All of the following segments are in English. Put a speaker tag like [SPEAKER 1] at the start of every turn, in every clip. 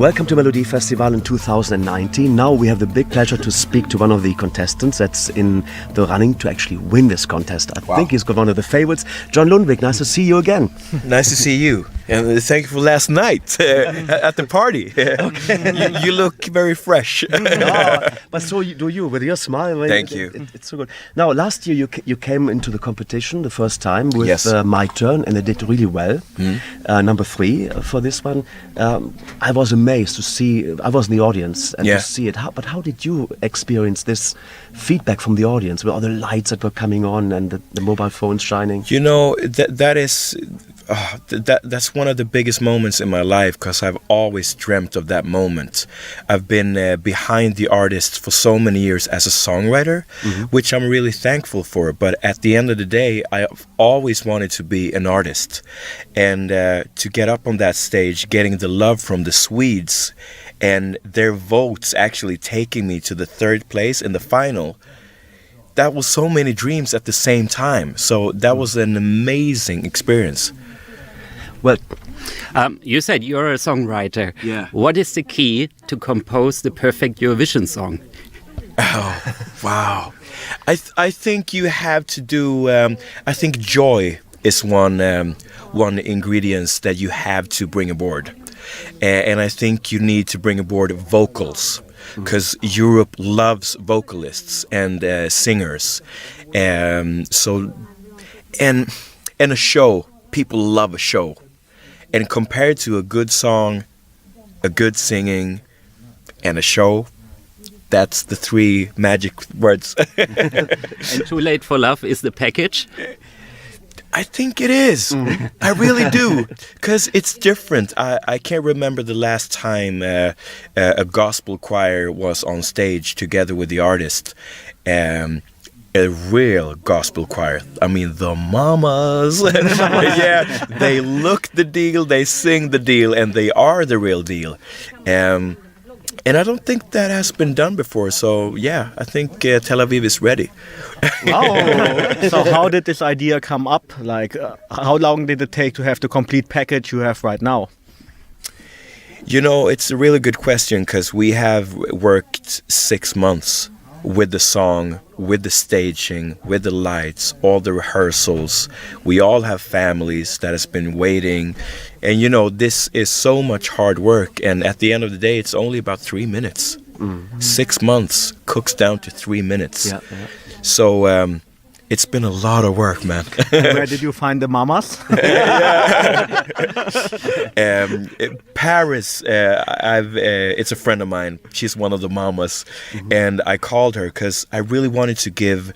[SPEAKER 1] Welcome to Melodifestivalen 2019. Now we have the big pleasure to speak to one of the contestants that's in the running to actually win this contest. I think he's got one of the favorites. John Lundvik, nice to see you again.
[SPEAKER 2] Nice to see you. And thank you for last night at the party. You look very fresh.
[SPEAKER 1] But so do you, with your smile.
[SPEAKER 2] Thank you.
[SPEAKER 1] It's so good. Now, last year you came into the competition the first time with My Turn, and they did really well. Number 3 for this one. I was amazed to see, I was in the audience and to see it. But how did you experience this feedback from the audience with all the lights that were coming on and the mobile phones shining?
[SPEAKER 2] You know, that's one of the biggest moments in my life, because I've always dreamt of that moment. I've been behind the artist for so many years as a songwriter, which I'm really thankful for. But at the end of the day, I've always wanted to be an artist. And to get up on that stage, getting the love from the Swedes, and their votes actually taking me to the 3rd place in the final, that was so many dreams at the same time. So that was an amazing experience.
[SPEAKER 1] Well,
[SPEAKER 3] you said you're a songwriter.
[SPEAKER 2] Yeah.
[SPEAKER 3] What is the key to compose the perfect Eurovision song?
[SPEAKER 2] Oh, wow. I think you have to do, I think joy is one ingredient that you have to bring aboard. And I think you need to bring aboard vocals, because Europe loves vocalists and singers. So a show, people love a show. And compared to a good song, a good singing, and a show, that's the 3 magic words.
[SPEAKER 3] And Too Late for Love is the package?
[SPEAKER 2] I think it is. I really do. Because it's different. I can't remember the last time a gospel choir was on stage together with the artist. A real gospel choir. I mean, the mamas. Yeah, they look the deal, they sing the deal, and they are the real deal. And I don't think that has been done before. So, yeah, I think Tel Aviv is ready.
[SPEAKER 4] Wow. So how did this idea come up? Like, how long did it take to have the complete package you have right now?
[SPEAKER 2] You know, it's a really good question, because we have worked 6 months with the song, with the staging, with the lights, all the rehearsals. We all have families that has been waiting. And, you know, this is so much hard work. And at the end of the day, it's only about 3 minutes. 6 months cooks down to 3 minutes. So it's been a lot of work, man.
[SPEAKER 4] Where did you find the mamas?
[SPEAKER 2] Paris, it's a friend of mine. She's one of the mamas. And I called her because I really wanted to give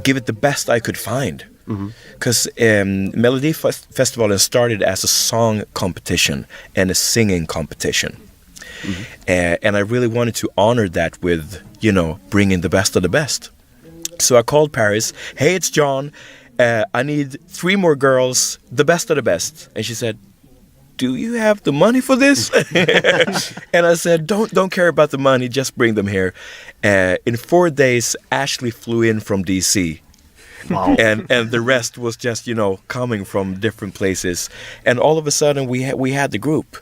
[SPEAKER 2] it the best I could find. Because Melodifestivalen started as a song competition and a singing competition. And I really wanted to honor that with, you know, bringing the best of the best. So I called Paris. Hey, it's John. I need 3 more girls, the best of the best. And she said, do you have the money for this? And I said, don't care about the money, just bring them here. In 4 days, Ashley flew in from DC.
[SPEAKER 1] wow.
[SPEAKER 2] And the rest was just, you know, coming from different places. And all of a sudden, we had the group.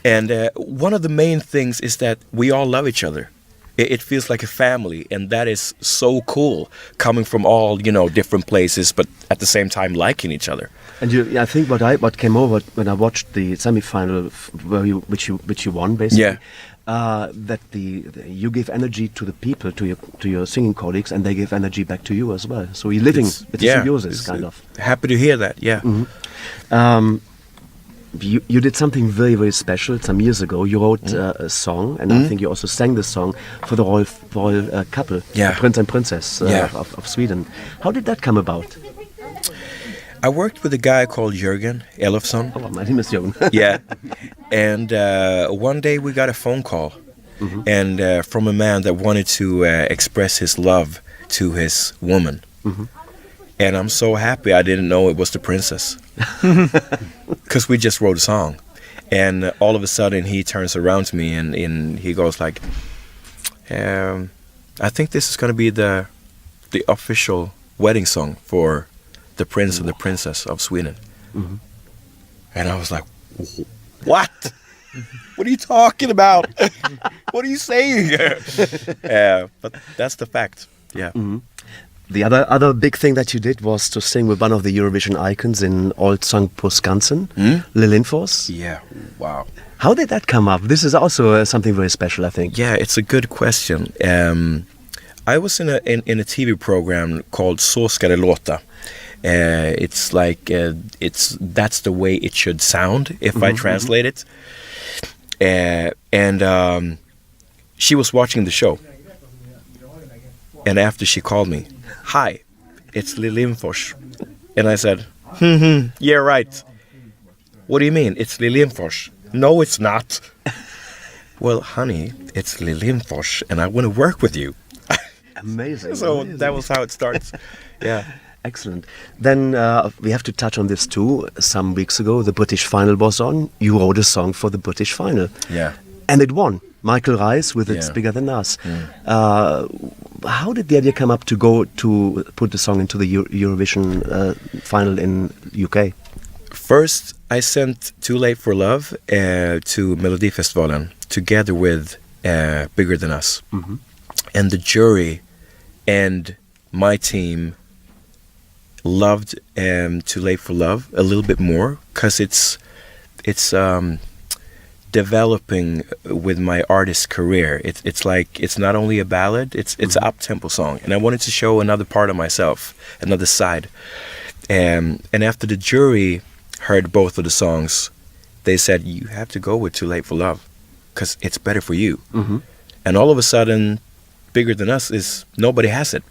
[SPEAKER 2] And one of the main things is that we all love each other. It feels like a family, and that is so cool, coming from all, you know, different places, but at the same time liking each other.
[SPEAKER 1] And I think what came over when I watched the semi-final, which you won basically, that you give energy to the people, to your singing colleagues, and they give energy back to you as well. So you're living with the symbiosis, kind of.
[SPEAKER 2] Happy to hear that. Yeah.
[SPEAKER 1] You did something very, very special some years ago. You wrote a song, and I think you also sang the song for the royal couple, the Prince and Princess of Sweden. How did that come about?
[SPEAKER 2] I worked with a guy called Jürgen Elofsson.
[SPEAKER 1] Oh, my name is Jürgen.
[SPEAKER 2] Yeah. And one day we got a phone call and from a man that wanted to express his love to his woman. And I'm so happy I didn't know it was the princess. Because we just wrote a song. And all of a sudden he turns around to me and he goes like, I think this is going to be the official wedding song for the prince and the princess of Sweden. And I was like, what? What are you talking about? What are you saying? But that's the fact. Yeah.
[SPEAKER 1] Mm-hmm. The other big thing that you did was to sing with one of the Eurovision icons in Old Song på Skansen, Lindfors.
[SPEAKER 2] Yeah. Wow.
[SPEAKER 1] How did that come up? This is also something very special, I think.
[SPEAKER 2] Yeah, it's a good question. I was in a TV program called Så ska det låta. It's like that's the way it should sound if I translate it. And she was watching the show, and after she called me, "Hi, it's Lindfors," and I said, "Yeah, right. What do you mean? It's Lindfors?" "No, it's not." "Well, honey, it's Lindfors, and I want to work with you."
[SPEAKER 1] Amazing.
[SPEAKER 2] So
[SPEAKER 1] amazing.
[SPEAKER 2] that was how it starts. Yeah.
[SPEAKER 1] Excellent. Then we have to touch on this too. Some weeks ago, the British final was on. You wrote a song for the British final.
[SPEAKER 2] Yeah.
[SPEAKER 1] And it won. Michael Rice with It's Bigger Than Us. How did the idea come up to go to put the song into the Eurovision final in UK?
[SPEAKER 2] First, I sent Too Late for Love to Melodifestivalen together with Bigger Than Us. And the jury and my team loved Too Late for Love a little bit more because it's developing with my artist career. It's like it's not only a ballad, it's an up-tempo song, and I wanted to show another part of myself, another side. And after the jury heard both of the songs, they said, "You have to go with Too Late for Love because it's better for you." And all of a sudden, Bigger Than Us is nobody has it.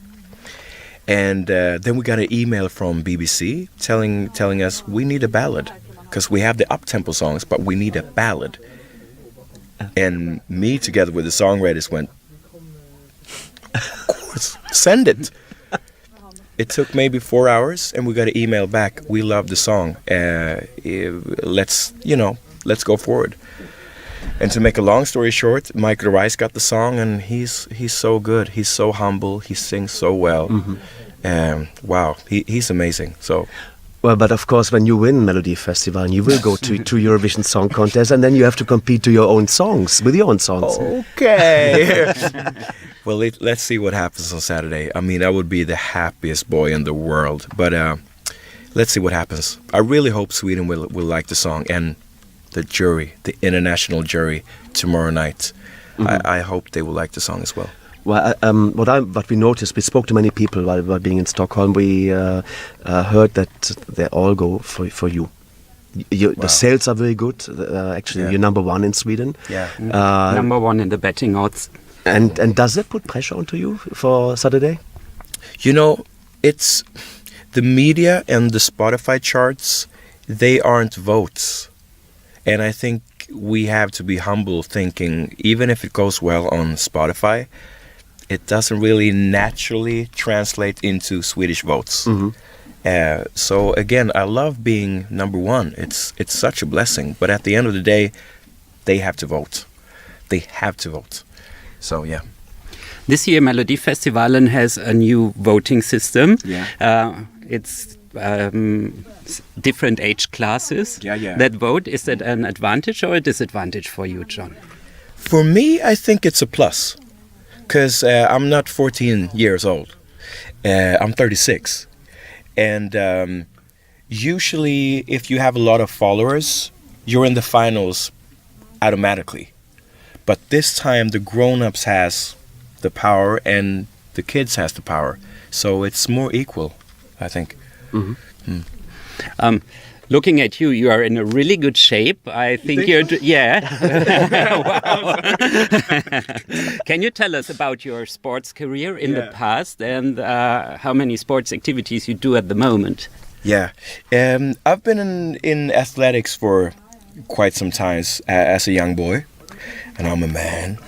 [SPEAKER 2] And then we got an email from BBC telling us we need a ballad because we have the up-tempo songs, but we need a ballad. And me together with the songwriters went, "Of course, send it." It took maybe 4 hours, and we got an email back. "We love the song. Let's go forward." And to make a long story short, Michael Rice got the song, and he's so good. He's so humble. He sings so well. Wow, he's amazing. So.
[SPEAKER 1] Well, but of course, when you win Melodifestivalen, you will go to Eurovision Song Contest, and then you have to compete to your own songs, with your own songs.
[SPEAKER 2] Okay. Well, let's see what happens on Saturday. I mean, I would be the happiest boy in the world. But let's see what happens. I really hope Sweden will like the song. And the jury, the international jury, tomorrow night, I hope they will like the song as well.
[SPEAKER 1] Well, what we noticed, we spoke to many people while being in Stockholm. We heard that they all go for you. The sales are very good. Actually, you're number one in Sweden.
[SPEAKER 2] Yeah.
[SPEAKER 3] Number one in the betting odds.
[SPEAKER 1] And does that put pressure onto you for Saturday?
[SPEAKER 2] You know, it's the media and the Spotify charts. They aren't votes, and I think we have to be humble, thinking even if it goes well on Spotify, it doesn't really naturally translate into Swedish votes. So again, I love being number one. It's such a blessing. But at the end of the day, they have to vote. They have to vote. So yeah.
[SPEAKER 3] This year, Melodifestivalen has a new voting system.
[SPEAKER 2] Yeah.
[SPEAKER 3] It's different age classes that vote. Is that an advantage or a disadvantage for you, John?
[SPEAKER 2] For me, I think it's a plus. Because I'm not 14 years old. I'm 36. And usually, if you have a lot of followers, you're in the finals automatically. But this time, the grown-ups has the power and the kids has the power. So it's more equal, I think.
[SPEAKER 3] Looking at you, you are in a really good shape. I think you're... Yeah. Wow. Can you tell us about your sports career in the past and how many sports activities you do at the moment?
[SPEAKER 2] Yeah. I've been in athletics for quite some time as a young boy. And I'm a man.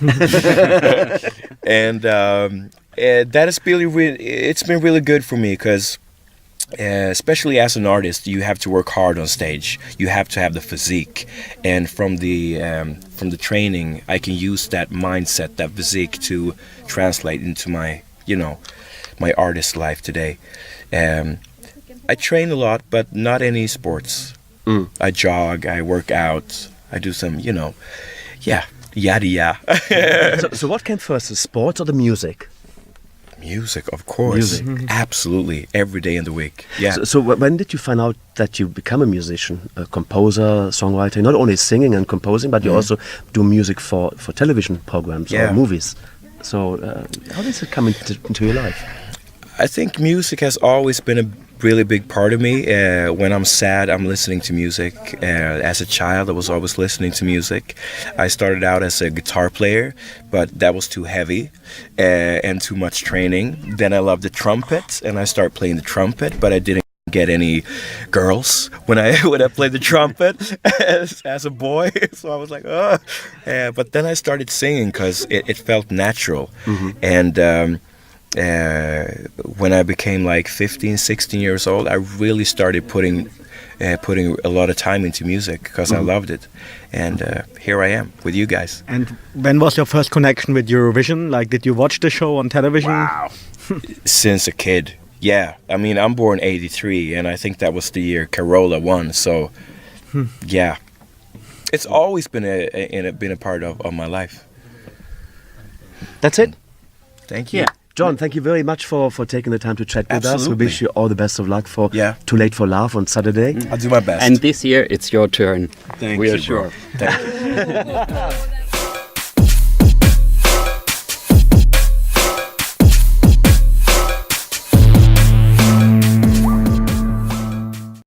[SPEAKER 2] And that is it's been really good for me because... especially as an artist, you have to work hard on stage. You have to have the physique, and from the training, I can use that mindset, that physique, to translate into my artist life today. I train a lot, but not any sports. I jog, I work out, I do some, yada yada.
[SPEAKER 1] So what came first, the sports or the music?
[SPEAKER 2] Music, of course. Absolutely. Every day in the week. Yeah.
[SPEAKER 1] So when did you find out that you become a musician, a composer, songwriter? Not only singing and composing, but you also do music for television programs or movies. So how does it come into your life?
[SPEAKER 2] I think music has always been a really big part of me. When I'm sad, I'm listening to music. As a child, I was always listening to music. I started out as a guitar player, but that was too heavy and too much training. Then I loved the trumpet, and I started playing the trumpet, but I didn't get any girls when I played the trumpet as a boy. So I was like, oh. But then I started singing because it felt natural. And when I became like 15, 16 years old, I really started putting a lot of time into music because I loved it. And here I am with you guys.
[SPEAKER 4] And when was your first connection with Eurovision? Like, did you watch the show on television?
[SPEAKER 2] Wow. Since a kid. Yeah. I mean, I'm born 83, and I think that was the year Carola won. So, yeah. It's always been a part of my life.
[SPEAKER 1] That's it?
[SPEAKER 2] Thank you.
[SPEAKER 3] Yeah.
[SPEAKER 1] John, thank you very much for taking the time to chat with us. We wish you all the best of luck for Too Late for Love on Saturday.
[SPEAKER 2] I'll do my best.
[SPEAKER 3] And this year it's your turn.
[SPEAKER 2] Thank
[SPEAKER 3] we
[SPEAKER 2] you,
[SPEAKER 3] are sure.
[SPEAKER 2] Thank you.